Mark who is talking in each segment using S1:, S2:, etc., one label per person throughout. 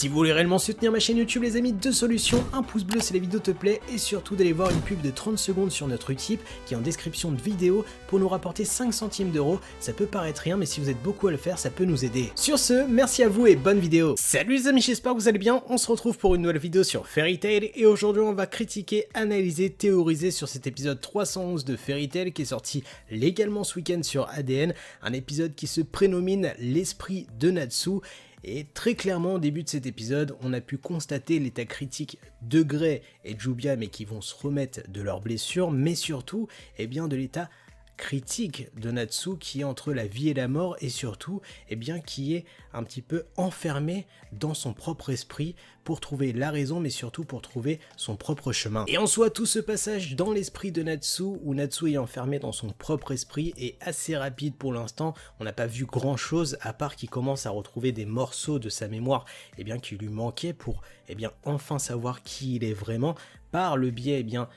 S1: Si vous voulez réellement soutenir ma chaîne YouTube les amis, deux solutions, un pouce bleu si la vidéo te plaît et surtout d'aller voir une pub de 30 secondes sur notre Utip qui est en description de vidéo pour nous rapporter 5 centimes d'euros. Ça peut paraître rien mais si vous êtes beaucoup à le faire ça peut nous aider. Sur ce, merci à vous et bonne vidéo. Salut les amis, j'espère que vous allez bien, on se retrouve pour une nouvelle vidéo sur Fairy Tail et aujourd'hui on va critiquer, analyser, théoriser sur cet épisode 311 de Fairy Tail qui est sorti légalement ce week-end sur ADN, un épisode qui se prénomine l'esprit de Natsu. Et très clairement au début de cet épisode, on a pu constater l'état critique de Grey et de Jubia mais qui vont se remettre de leurs blessures, mais surtout eh bien, de l'état critique de Natsu qui est entre la vie et la mort et surtout eh bien, qui est un petit peu enfermé dans son propre esprit pour trouver la raison mais surtout pour trouver son propre chemin. Et en soi tout ce passage dans l'esprit de Natsu où Natsu est enfermé dans son propre esprit est assez rapide pour l'instant. On n'a pas vu grand chose à part qu'il commence à retrouver des morceaux de sa mémoire eh bien, qui lui manquaient pour eh bien, enfin savoir qui il est vraiment par le biais eh bien,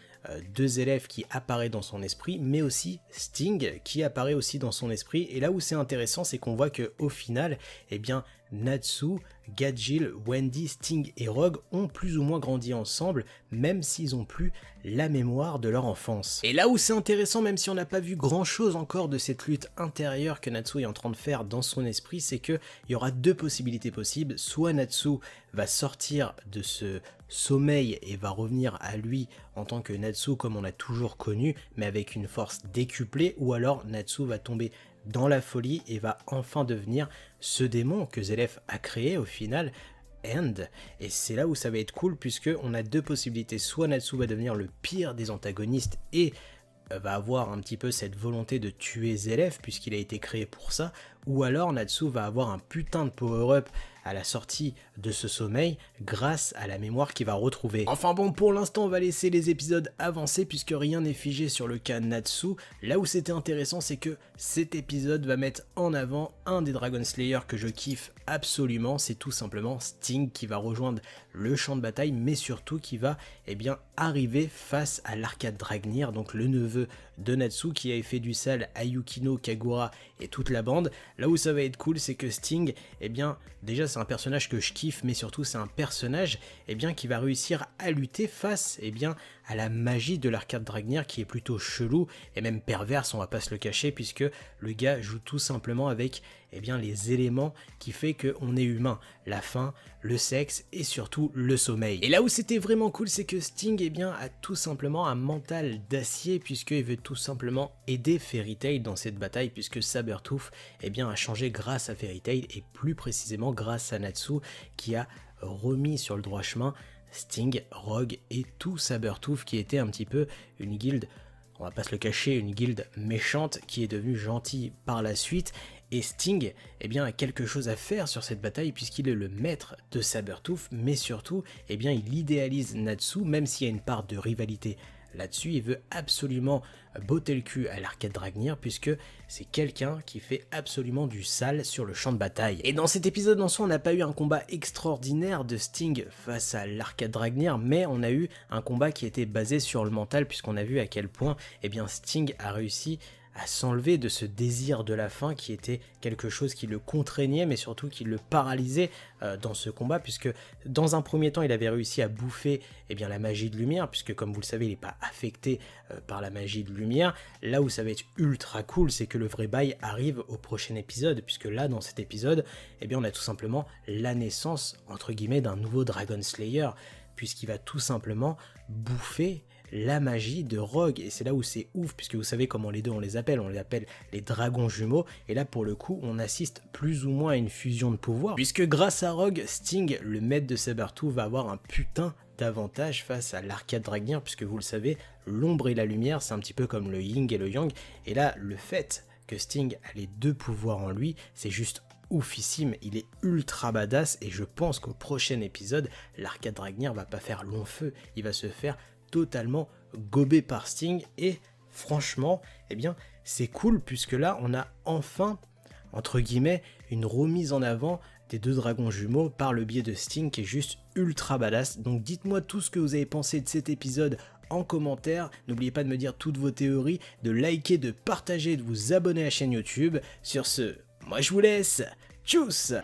S1: deux élèves qui apparaissent dans son esprit, mais aussi Sting qui apparaît aussi dans son esprit. Et là où c'est intéressant, c'est qu'on voit que au final, eh bien, Natsu, Gajeel, Wendy, Sting et Rogue ont plus ou moins grandi ensemble, même s'ils ont plus la mémoire de leur enfance. Et là où c'est intéressant, même si on n'a pas vu grand chose encore de cette lutte intérieure que Natsu est en train de faire dans son esprit, c'est qu'il y aura deux possibilités possibles. Soit Natsu va sortir de ce sommeil et va revenir à lui en tant que Natsu comme on l'a toujours connu, mais avec une force décuplée, ou alors Natsu va tomber dans la folie et va enfin devenir ce démon que Zélef a créé au final, End. Et c'est là où ça va être cool puisque on a deux possibilités, soit Natsu va devenir le pire des antagonistes et va avoir un petit peu cette volonté de tuer Zélef puisqu'il a été créé pour ça, ou alors Natsu va avoir un putain de power-up à la sortie de ce sommeil grâce à la mémoire qu'il va retrouver. Enfin bon, pour l'instant on va laisser les épisodes avancer puisque rien n'est figé sur le cas Natsu. Là où c'était intéressant c'est que cet épisode va mettre en avant un des Dragon Slayer que je kiffe absolument, c'est tout simplement Sting qui va rejoindre le champ de bataille mais surtout qui va eh bien, arriver face à l'Arcade Dragnir, donc le neveu de Natsu qui avait fait du sale à Yukino, Kagura et toute la bande. Là où ça va être cool c'est que Sting, eh bien déjà c'est un personnage que je kiffe mais surtout c'est un personnage eh bien, qui va réussir à lutter face eh bien, à la magie de l'Arcade Dragnir qui est plutôt chelou et même perverse, on va pas se le cacher puisque le gars joue tout simplement avec eh bien, les éléments qui fait qu'on est humain, la faim, le sexe et surtout le sommeil. Et là où c'était vraiment cool c'est que Sting eh bien, a tout simplement un mental d'acier puisqu'il veut tout simplement aider Fairy Tail dans cette bataille puisque Sabertooth eh bien, a changé grâce à Fairy Tail et plus précisément grâce à Natsu qui a remis sur le droit chemin Sting, Rogue et tout Sabertooth qui était un petit peu une guilde, on va pas se le cacher, une guilde méchante qui est devenue gentille par la suite. Et Sting eh bien, a quelque chose à faire sur cette bataille puisqu'il est le maître de Sabertooth, mais surtout eh bien, il idéalise Natsu même s'il y a une part de rivalité là-dessus, il veut absolument botter le cul à l'Arcade Dragnir puisque c'est quelqu'un qui fait absolument du sale sur le champ de bataille. Et dans cet épisode en soi on n'a pas eu un combat extraordinaire de Sting face à l'Arcade Dragnir, mais on a eu un combat qui était basé sur le mental puisqu'on a vu à quel point eh bien, Sting a réussi à s'enlever de ce désir de la faim qui était quelque chose qui le contraignait mais surtout qui le paralysait dans ce combat puisque dans un premier temps il avait réussi à bouffer eh bien, la magie de lumière puisque comme vous le savez il n'est pas affecté par la magie de lumière. Là où ça va être ultra cool c'est que le vrai bail arrive au prochain épisode puisque là dans cet épisode eh bien, on a tout simplement la naissance entre guillemets d'un nouveau Dragon Slayer puisqu'il va tout simplement bouffer la magie de Rogue et c'est là où c'est ouf puisque vous savez comment les deux on les appelle les dragons jumeaux et là pour le coup on assiste plus ou moins à une fusion de pouvoir puisque grâce à Rogue, Sting, le maître de Sabertooth va avoir un putain d'avantage face à l'Arcade Dragnir puisque vous le savez l'ombre et la lumière c'est un petit peu comme le yin et le yang et là le fait que Sting a les deux pouvoirs en lui c'est juste oufissime, il est ultra badass et je pense qu'au prochain épisode l'Arcade Dragnir va pas faire long feu, il va se faire totalement gobé par Sting et franchement eh bien c'est cool puisque là on a enfin entre guillemets une remise en avant des deux dragons jumeaux par le biais de Sting qui est juste ultra badass. Donc dites-moi tout ce que vous avez pensé de cet épisode en commentaire, n'oubliez pas de me dire toutes vos théories, de liker, de partager, de vous abonner à la chaîne YouTube. Sur ce, moi je vous laisse, tchuss.